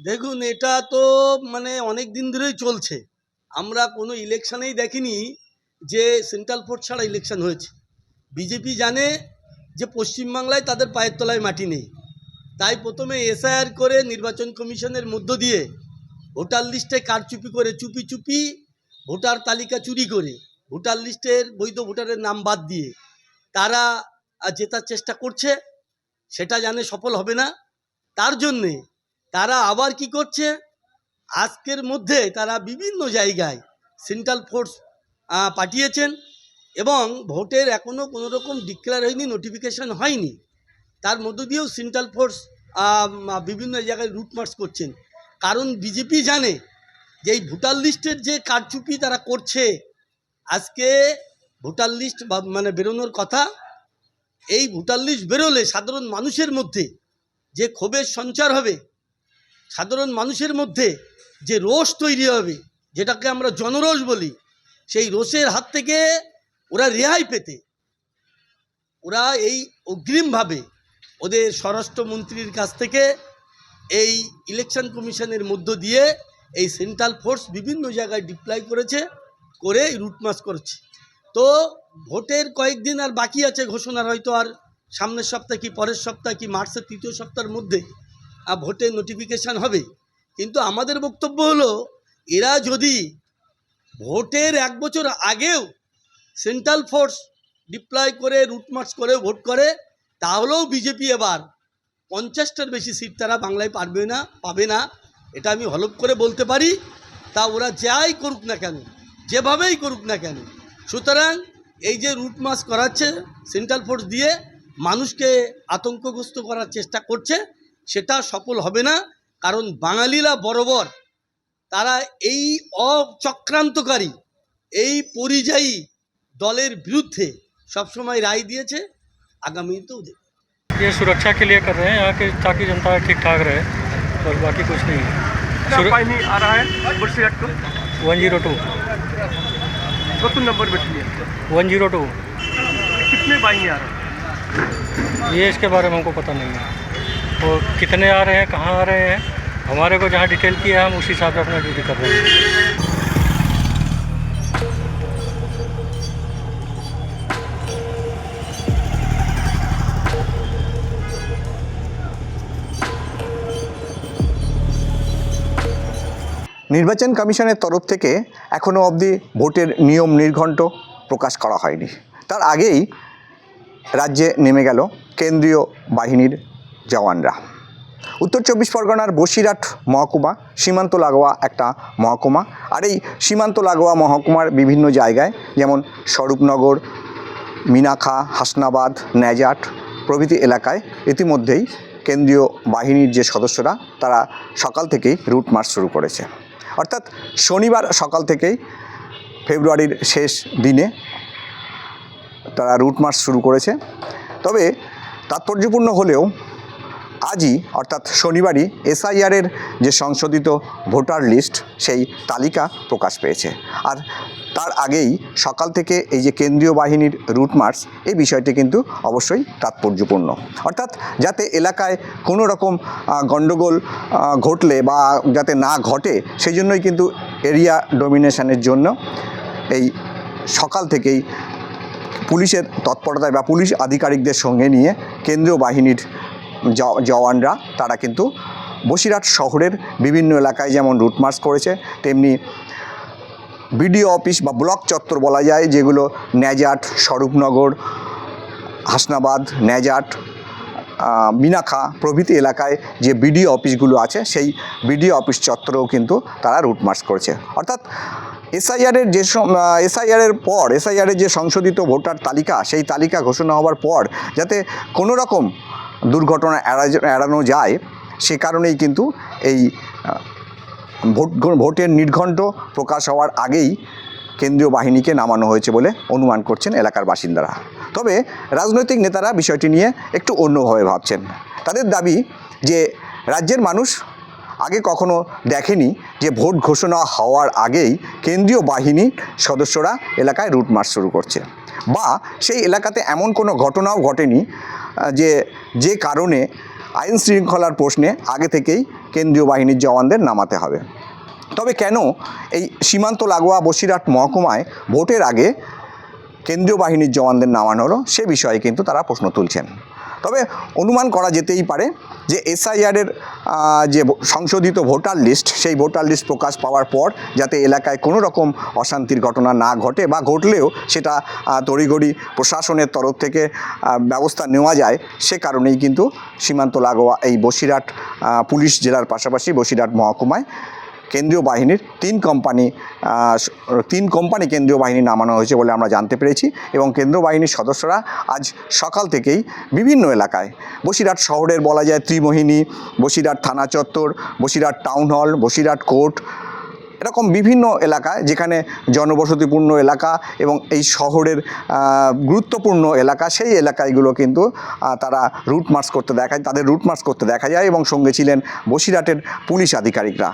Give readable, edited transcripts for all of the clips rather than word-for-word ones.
দেখুন, এটা তো মানে অনেক দিন ধরেই চলছে। আমরা কোনো ইলেকশনেই দেখিনি যে সেন্ট্রাল ফোর্স ছাড়া ইলেকশন হয়েছে। বিজেপি জানে যে পশ্চিমবাংলায় তাদের পায়ের তলায় মাটি নেই, তাই প্রথমে এসআইআর করে নির্বাচন কমিশনের মধ্য দিয়ে ভোটার লিস্টে কারচুপি করে চুপি চুপি ভোটার তালিকা চুরি করে ভোটার লিস্টের বৈধ ভোটারের নাম বাদ দিয়ে তারা জেতার চেষ্টা করছে। সেটা জানে সফল হবে না, তার জন্যে তারা আবার কি করছে, আজকের মধ্যে তারা বিভিন্ন জায়গায় সেন্ট্রাল ফোর্স পাঠিয়েছেন এবং ভোটের এখনও কোনো রকম ডিক্লেয়ার হয়নি, নোটিফিকেশান হয়নি, তার মধ্য দিয়েও সেন্ট্রাল ফোর্স বিভিন্ন জায়গায় রুট মার্চ করছেন। কারণ বিজেপি জানে যে এই ভোটার লিস্টের যে কারচুপি তারা করছে, আজকে ভোটার লিস্ট মানে বেরোনোর কথা, এই ভোটার লিস্ট বেরোলে সাধারণ মানুষের মধ্যে যে ক্ষোভের সঞ্চার হবে, সাধারণ মানুষের মধ্যে যে রোষ তৈরি হবে, যেটাকে আমরা জনরোষ বলি, সেই রোষের হাত থেকে ওরা রেহাই পেতে ওরা এই অগ্রিমভাবে ওদের স্বরাষ্ট্রমন্ত্রীর কাছ থেকে এই ইলেকশন কমিশনের মধ্য দিয়ে এই সেন্ট্রাল ফোর্স বিভিন্ন জায়গায় ডিপ্লয় করেছে, করে রুট মার্চ করছে। তো ভোটের কয়েকদিন আর বাকি আছে ঘোষণার, হয়তো আর সামনের সপ্তাহে কি পরের সপ্তাহে কি মার্চের তৃতীয় সপ্তাহের মধ্যে ভোটের নোটিফিকেশান হবে। কিন্তু আমাদের বক্তব্য হলো, এরা যদি ভোটের এক বছর আগেও সেন্ট্রাল ফোর্স ডিপ্লয় করে রুট মার্চ করে ভোট করে, তাহলেও বিজেপি এবার 50টার বেশি সিট তারা বাংলায় পাবে না, এটা আমি হলফ করে বলতে পারি। তা ওরা যাই করুক না কেন, যেভাবেই করুক না কেন, সুতরাং এই যে রুট মার্চ করাচ্ছে সেন্ট্রাল ফোর্স দিয়ে মানুষকে আতঙ্কগ্রস্ত করার চেষ্টা করছে, সেটা সফল হবে না। কারণ বাঙালিরা বরাবর তারা এই অচক্রান্তকারী এই পরিযায়ী দলের বিরুদ্ধে সবসময় রায় দিয়েছে, আগামীতেও দেবে। ये सुरक्षा के लिए कर रहे हैं यहाँ के, ताकि जनता ठीक ठाक रहे, और बाकी कुछ नहीं है। पानी आ रहा है 102 नंबर बैठी है 102 कितने बाइनी आ रहे हैं, ये इसके बारे में हमको पता नहीं है। वो कितने आ रहे हैं, कहाँ आ रहे हैं, हमारे को जहाँ डिटेल किया है हम उसी हिसाब से अपना ड्यूटी कर रहे हैं। নির্বাচন কমিশনের তরফ থেকে এখনও অবধি ভোটের নিয়ম নির্ঘণ্ট প্রকাশ করা হয়নি। তার আগেই রাজ্যে নেমে গেল কেন্দ্রীয় বাহিনীর জওয়ানরা। উত্তর চব্বিশ পরগনার বসিরহাট মহকুমা সীমান্ত লাগোয়া একটা মহকুমা, আর এই সীমান্ত লাগোয়া মহকুমার বিভিন্ন জায়গায় যেমন স্বরূপনগর, মিনাখা, হাসনাবাদ, নেজাট প্রভৃতি এলাকায় ইতিমধ্যেই কেন্দ্রীয় বাহিনীর যে সদস্যরা তারা সকাল থেকেই রুট মার্চ শুরু করেছে। অর্থাৎ শনিবার সকাল থেকেই ফেব্রুয়ারির শেষ দিনে তারা রুট মার্চ শুরু করেছে। তবে তাৎপর্যপূর্ণ হলেও আজই অর্থাৎ শনিবারই এসআইআরের যে সংশোধিত ভোটার লিস্ট সেই তালিকা প্রকাশ পেয়েছে। আর তার আগেই সকাল থেকে এই যে কেন্দ্রীয় বাহিনীর রুট মার্চ, এই বিষয়টি কিন্তু অবশ্যই তাৎপর্যপূর্ণ। অর্থাৎ যাতে এলাকায় কোনো রকম গণ্ডগোল ঘটলে বা যাতে না ঘটে, সেই জন্যই কিন্তু এরিয়া ডমিনেশনের জন্য এই সকাল থেকেই পুলিশের তৎপরতায় বা পুলিশ আধিকারিকদের সঙ্গে নিয়ে কেন্দ্রীয় বাহিনীর জওয়ানরা তারা কিন্তু বসিরহাট শহরের বিভিন্ন এলাকায় যেমন রুট মার্চ করেছে, তেমনি বিডিও অফিস বা ব্লক চত্বর বলা যায়, যেগুলো নেজাট, স্বরূপনগর, হাসনাবাদ, নেজাট, মিনাখা প্রভৃতি এলাকায় যে বিডিও অফিসগুলো আছে, সেই বিডিও অফিস চত্বরেও কিন্তু তারা রুট মার্চ করেছে। অর্থাৎ এসআইআরের যে সংশোধিত ভোটার তালিকা, সেই তালিকা ঘোষণা হওয়ার পর যাতে কোনো রকম দুর্ঘটনা এড়ানো যায়, সে কারণেই কিন্তু এই ভোটের নির্ঘণ্ট প্রকাশ হওয়ার আগেই কেন্দ্রীয় বাহিনীকে নামানো হয়েছে বলে অনুমান করছেন এলাকার বাসিন্দারা। তবে রাজনৈতিক নেতারা বিষয়টি নিয়ে একটু অন্যভাবে ভাবছেন। তাদের দাবি যে রাজ্যের মানুষ আগে কখনো দেখেনি যে ভোট ঘোষণা হওয়ার আগেই কেন্দ্রীয় বাহিনীর সদস্যরা এলাকায় রুট মার্চ শুরু করছে, বা সেই এলাকাতে এমন কোনো ঘটনাও ঘটেনি যে কারণে আইন শৃঙ্খলার প্রশ্নে আগে থেকেই কেন্দ্রীয় বাহিনীর জওয়ানদের নামাতে হবে। তবে কেন এই সীমান্ত লাগোয়া বসিরহাট মহকুমায় ভোটের আগে কেন্দ্রীয় বাহিনীর জওয়ানদের নামানো হলো সে বিষয়ে কিন্তু তারা প্রশ্ন তুলছেন। তবে অনুমান করা যেতেই পারে যে এসআইআরের যে সংশোধিত ভোটার লিস্ট, সেই ভোটার লিস্ট প্রকাশ পাওয়ার পর যাতে এলাকায় কোনো রকম অশান্তির ঘটনা না ঘটে, বা ঘটলেও সেটা তড়িঘড়ি প্রশাসনের তরফ থেকে ব্যবস্থা নেওয়া যায়, সে কারণেই কিন্তু সীমান্ত লাগোয়া এই বসিরহাট পুলিশ জেলার পাশাপাশি বসিরহাট মহকুমায় কেন্দ্রীয় বাহিনীর তিন কোম্পানি কেন্দ্রীয় বাহিনী নামানো হয়েছে বলে আমরা জানতে পেরেছি। এবং কেন্দ্রীয় বাহিনীর সদস্যরা আজ সকাল থেকেই বিভিন্ন এলাকায়, বসিরহাট শহরের বলা যায় ত্রিমোহিনী, বসিরহাট থানা চত্বর, Basirhat town hall, Basirhat court, এরকম বিভিন্ন এলাকায় যেখানে জনবসতিপূর্ণ এলাকা এবং এই শহরের গুরুত্বপূর্ণ এলাকা, সেই এলাকাগুলো কিন্তু তারা তাদের রুট মার্চ করতে দেখা যায়। এবং সঙ্গে ছিলেন বসিরহাটের পুলিশ আধিকারিকরা,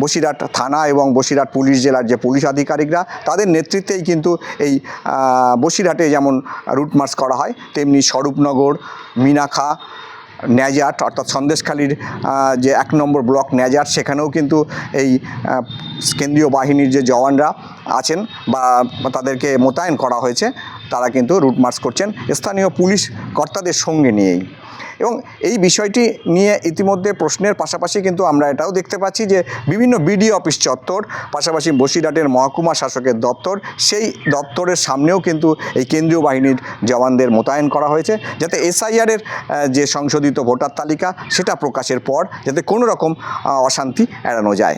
বসিরহাট থানা এবং বসিরহাট পুলিশ জেলার যে পুলিশ আধিকারিকরা, তাদের নেতৃত্বেই কিন্তু এই বসিরহাটে যেমন রুট মার্চ করা হয়, তেমনি স্বরূপনগর, মিনাখা, ন্যাজাট অর্থাৎ সন্দেশখালীর যে 1 নম্বর ব্লক ন্যাজাট, সেখানেও কিন্তু এই কেন্দ্রীয় বাহিনীর যে জওয়ানরা আছেন বা তাদেরকে মোতায়েন করা হয়েছে, তারা কিন্তু রুট মার্চ করছেন স্থানীয় পুলিশ কর্তাদের সঙ্গে নিয়েই। এবং এই বিষয়টি নিয়ে ইতিমধ্যে প্রশ্নের পাশাপাশি কিন্তু আমরা এটাও দেখতে পাচ্ছি যে বিভিন্ন বিডিও অফিস চত্বর, পাশাপাশি বসিরহাটের মহকুমা শাসকের দপ্তর, সেই দপ্তরের সামনেও কিন্তু এই কেন্দ্রীয় বাহিনীর জওয়ানদের মোতায়েন করা হয়েছে, যাতে এসআইআরের যে সংশোধিত ভোটার তালিকা সেটা প্রকাশের পর যাতে কোনো রকম অশান্তি এড়ানো যায়।